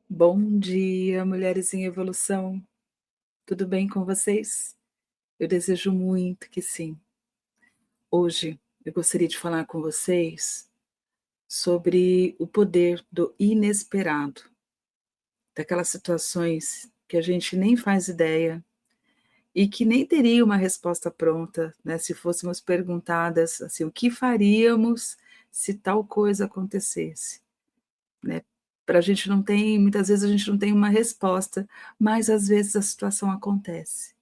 Bom dia, mulheres em evolução. Tudo bem com vocês? Eu desejo muito que sim. Hoje eu gostaria de falar com vocês sobre o poder do inesperado, daquelas situações que a gente nem faz ideia e que nem teria uma resposta pronta, né, se fôssemos perguntadas assim, o que faríamos se tal coisa acontecesse, né? Para a gente não tem, muitas vezes a gente não tem uma resposta, mas às vezes a situação acontece.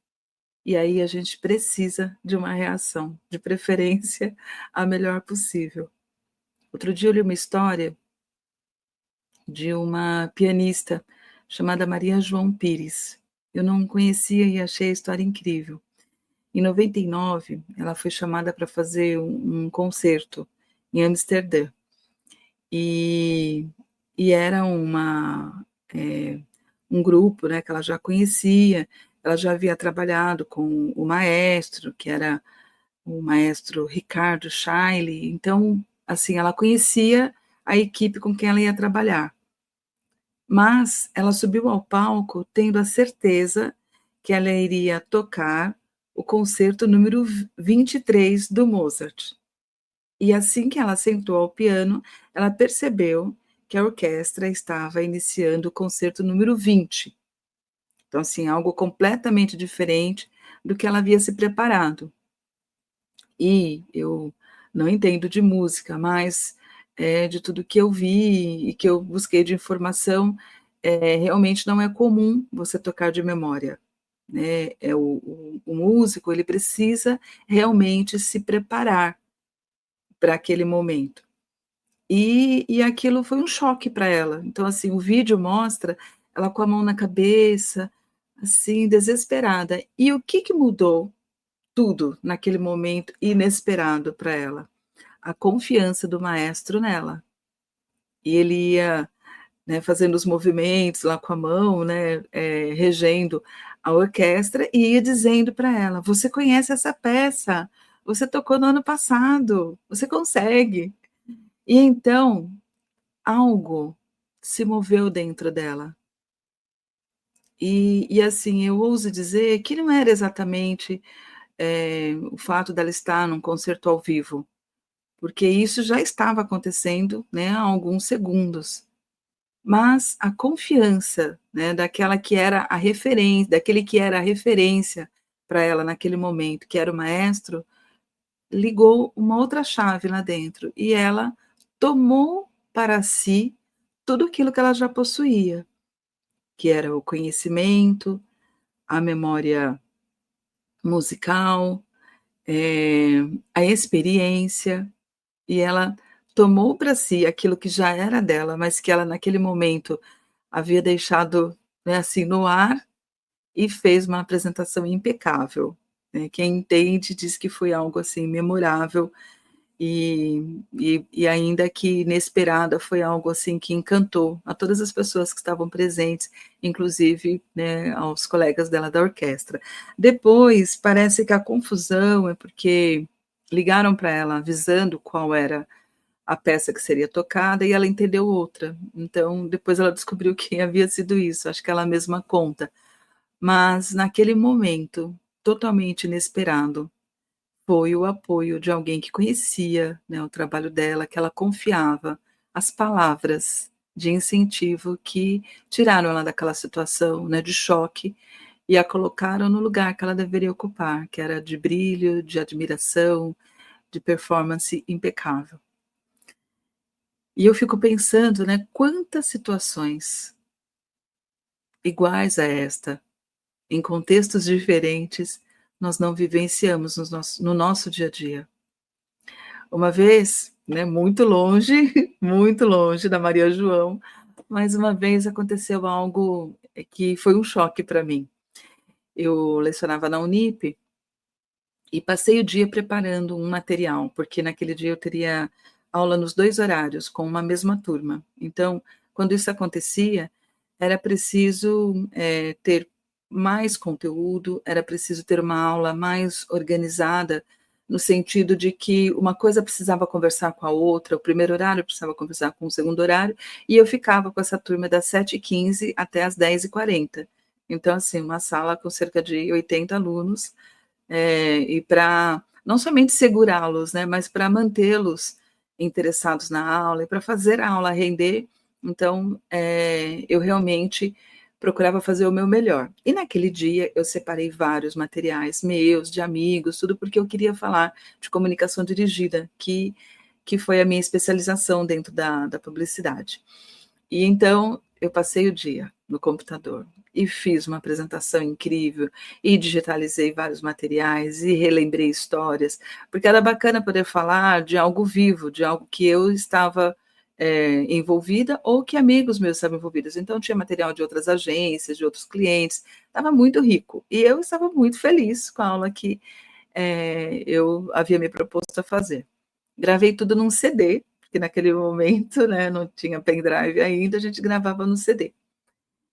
E aí a gente precisa de uma reação, de preferência a melhor possível. Outro dia eu li uma história de uma pianista chamada Maria João Pires. Eu não conhecia e achei a história incrível. Em 99, ela foi chamada para fazer um concerto em Amsterdã. E, e era eh, um grupo, né, que ela já conhecia, ela já havia trabalhado com o maestro, que era o maestro Ricardo Chailly, então, assim, ela conhecia a equipe com quem ela ia trabalhar. Mas ela subiu ao palco tendo a certeza que ela iria tocar o concerto número 23 do Mozart. E assim que ela sentou ao piano, ela percebeu que a orquestra estava iniciando o concerto número 20. Então, assim, algo completamente diferente do que ela havia se preparado. E eu não entendo de música, mas, de tudo que eu vi e que eu busquei de informação, realmente não é comum você tocar de memória, né, o músico, ele precisa realmente se preparar para aquele momento. E aquilo foi um choque para ela. Então, assim, o vídeo mostra ela com a mão na cabeça, assim, desesperada. E o que que mudou tudo naquele momento inesperado para ela? A confiança do maestro nela. E ele ia, né, fazendo os movimentos lá com a mão, né, regendo a orquestra e ia dizendo para ela: "Você conhece essa peça, você tocou no ano passado, você consegue". E então, algo se moveu dentro dela. E assim, eu ouso dizer que não era exatamente, o fato dela estar num concerto ao vivo, porque isso já estava acontecendo, né, há alguns segundos. Mas a confiança, né, daquele que era a referência para ela naquele momento, que era o maestro, ligou uma outra chave lá dentro, e ela tomou para si tudo aquilo que ela já possuía, que era o conhecimento, a memória musical, a experiência, e ela tomou para si aquilo que já era dela, mas que ela naquele momento havia deixado, né, assim, no ar, e fez uma apresentação impecável, né. Quem entende diz que foi algo, assim, memorável. E ainda que inesperada, foi algo, assim, que encantou a todas as pessoas que estavam presentes, inclusive, né, aos colegas dela da orquestra. Depois, parece que a confusão é porque ligaram para ela avisando qual era a peça que seria tocada e ela entendeu outra. Então, depois ela descobriu que havia sido isso, acho que ela mesma conta. Mas naquele momento, totalmente inesperado, foi o apoio de alguém que conhecia, né, o trabalho dela, que ela confiava, as palavras de incentivo que tiraram ela daquela situação, né, de choque e a colocaram no lugar que ela deveria ocupar, que era de brilho, de admiração, de performance impecável. E eu fico pensando, né, quantas situações iguais a esta, em contextos diferentes, nós não vivenciamos no nosso dia a dia. Uma vez, né, muito longe, muito longe da Maria João, mas uma vez aconteceu algo, que foi um choque para mim. Eu lecionava na Unip e passei o dia preparando um material, porque naquele dia eu teria aula nos 2 horários, com uma mesma turma. Então, quando isso acontecia, era preciso, ter mais conteúdo, era preciso ter uma aula mais organizada no sentido de que uma coisa precisava conversar com a outra, o primeiro horário precisava conversar com o segundo horário, e eu ficava com essa turma das 7h15 até as 10h40. Então, assim, uma sala com cerca de 80 alunos, e para não somente segurá-los, né, mas para mantê-los interessados na aula e para fazer a aula render. Então, eu realmente procurava fazer o meu melhor. E naquele dia eu separei vários materiais meus, de amigos, tudo porque eu queria falar de comunicação dirigida, que foi a minha especialização dentro da publicidade. E então eu passei o dia no computador e fiz uma apresentação incrível, e digitalizei vários materiais e relembrei histórias, porque era bacana poder falar de algo vivo, de algo que eu estava, envolvida ou que amigos meus estavam envolvidos. Então tinha material de outras agências, de outros clientes, estava muito rico. E eu estava muito feliz com a aula que, eu havia me proposto a fazer. Gravei tudo num CD, porque naquele momento, né, não tinha pendrive ainda, a gente gravava no CD.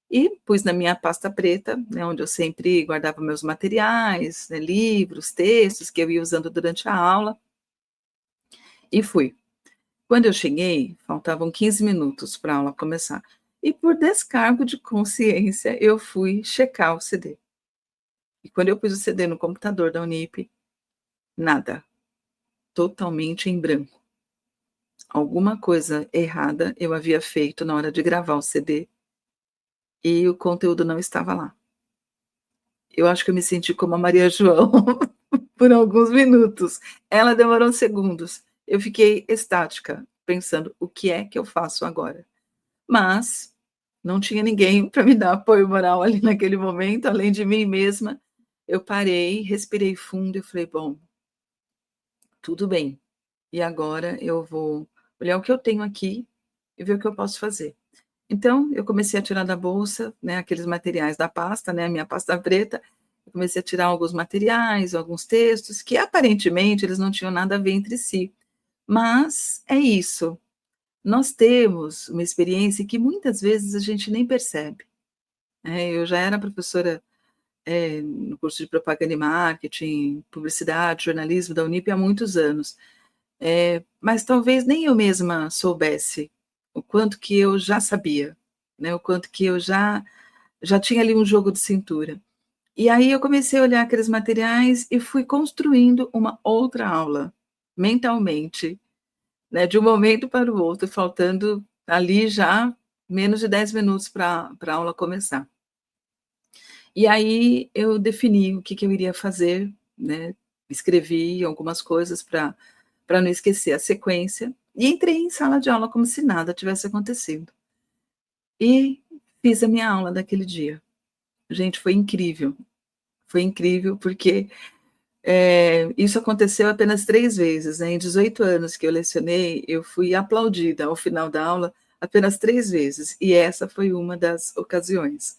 E pus na minha pasta preta, né, onde eu sempre guardava meus materiais, né, livros, textos que eu ia usando durante a aula, e fui. Quando eu cheguei, faltavam 15 minutos para a aula começar. E por descargo de consciência, eu fui checar o CD. E quando eu pus o CD no computador da Unip, nada, totalmente em branco. Alguma coisa errada eu havia feito na hora de gravar o CD e o conteúdo não estava lá. Eu acho que eu me senti como a Maria João por alguns minutos. Ela demorou segundos. Eu fiquei estática, pensando: "O que é que eu faço agora?". Mas não tinha ninguém para me dar apoio moral ali naquele momento, além de mim mesma. Eu parei, respirei fundo e falei: "Bom, tudo bem, e agora eu vou olhar o que eu tenho aqui e ver o que eu posso fazer". Então, eu comecei a tirar da bolsa, né, aqueles materiais da pasta, né, a minha pasta preta, eu comecei a tirar alguns materiais, alguns textos, que aparentemente eles não tinham nada a ver entre si. Mas é isso, nós temos uma experiência que muitas vezes a gente nem percebe, né. Eu já era professora, no curso de propaganda e marketing, publicidade, jornalismo da Unip há muitos anos. Mas talvez nem eu mesma soubesse o quanto que eu já sabia, né, o quanto que eu já tinha ali um jogo de cintura. E aí eu comecei a olhar aqueles materiais e fui construindo uma outra aula, mentalmente, né, de um momento para o outro, faltando ali já menos de 10 minutos para a aula começar. E aí eu defini o que que eu iria fazer, né, escrevi algumas coisas para não esquecer a sequência, e entrei em sala de aula como se nada tivesse acontecido. E fiz a minha aula daquele dia. Gente, foi incrível porque, isso aconteceu apenas 3 vezes, né, em 18 anos que eu lecionei, eu fui aplaudida ao final da aula apenas 3 vezes, e essa foi uma das ocasiões.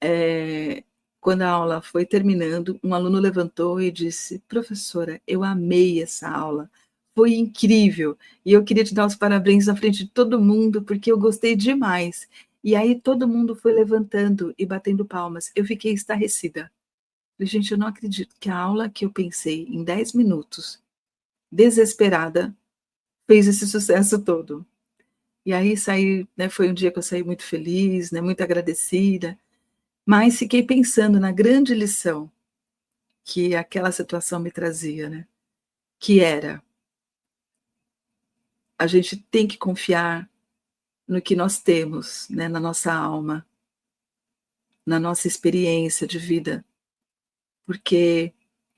Eh, Quando a aula foi terminando, um aluno levantou e disse: "Professora, eu amei essa aula, foi incrível, e eu queria te dar os parabéns na frente de todo mundo, porque eu gostei demais". E aí todo mundo foi levantando e batendo palmas, eu fiquei estarrecida. Falei: "Gente, eu não acredito que a aula que eu pensei em 10 minutos, desesperada, fez esse sucesso todo". E aí saí, né, foi um dia que eu saí muito feliz, né, muito agradecida, mas fiquei pensando na grande lição que aquela situação me trazia, né, que era: a gente tem que confiar no que nós temos, né, na nossa alma, na nossa experiência de vida, porque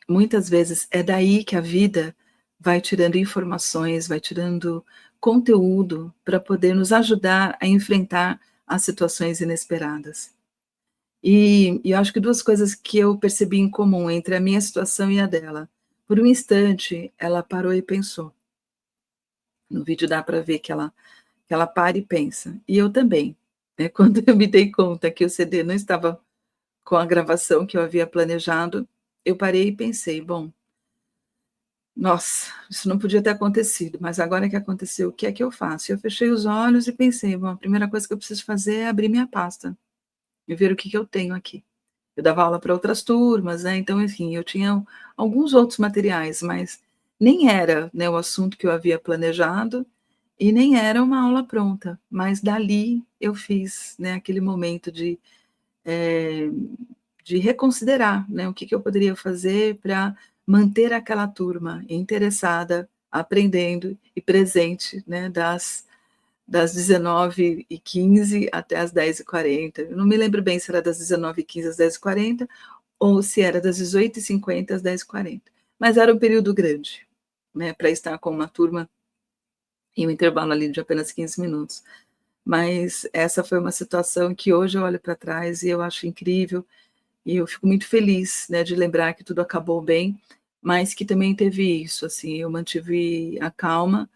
muitas vezes é daí que a vida vai tirando informações, vai tirando conteúdo para poder nos ajudar a enfrentar as situações inesperadas. E eu acho que 2 coisas que eu percebi em comum entre a minha situação e a dela. Por um instante, ela parou e pensou. No vídeo dá para ver que ela para e pensa. E eu também, né, quando eu me dei conta que o CD não estava com a gravação que eu havia planejado, eu parei e pensei: "Bom, nossa, isso não podia ter acontecido, mas agora que aconteceu, o que é que eu faço?". Eu fechei os olhos e pensei: "Bom, a primeira coisa que eu preciso fazer é abrir minha pasta e ver o que que eu tenho aqui". eu dava aula para outras turmas, né, então, enfim, eu tinha alguns outros materiais, mas nem era, né, o assunto que eu havia planejado e nem era uma aula pronta, mas dali eu fiz, né, aquele momento eh, de reconsiderar, né, o que que eu poderia fazer para manter aquela turma interessada, aprendendo e presente, né, das 19h15 até as 10h40. Eu não me lembro bem se era das 19h15 às 10h40 ou se era das 18h50 às 10h40, mas era um período grande, né, para estar com uma turma em um intervalo ali de apenas 15 minutos. Mas essa foi uma situação que hoje eu olho para trás e eu acho incrível, e eu fico muito feliz, né, de lembrar que tudo acabou bem, mas que também teve isso, assim, eu mantive a calma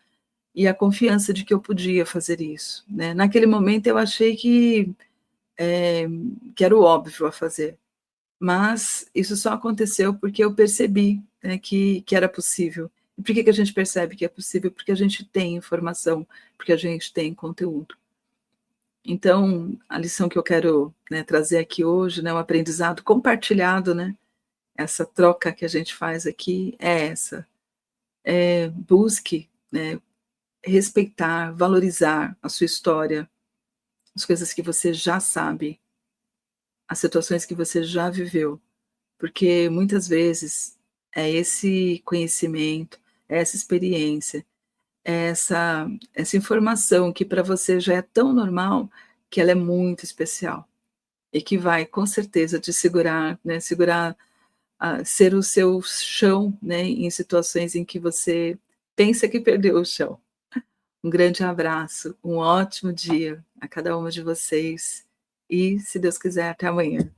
e a confiança de que eu podia fazer isso, né. Naquele momento eu achei eh, que era o óbvio a fazer, mas isso só aconteceu porque eu percebi, né, que era possível. E por que que a gente percebe que é possível? Porque a gente tem informação, porque a gente tem conteúdo. Então, a lição que eu quero, né, trazer aqui hoje, né, o aprendizado compartilhado, né, essa troca que a gente faz aqui é essa, busque, né, respeitar, valorizar a sua história, as coisas que você já sabe, as situações que você já viveu, porque muitas vezes é esse conhecimento, é essa experiência, é essa informação que para você já é tão normal, que ela é muito especial, e que vai com certeza te segurar, né, segurar, ser o seu chão, né, em situações em que você pensa que perdeu o chão. Um grande abraço, um ótimo dia a cada uma de vocês e, se Deus quiser, até amanhã.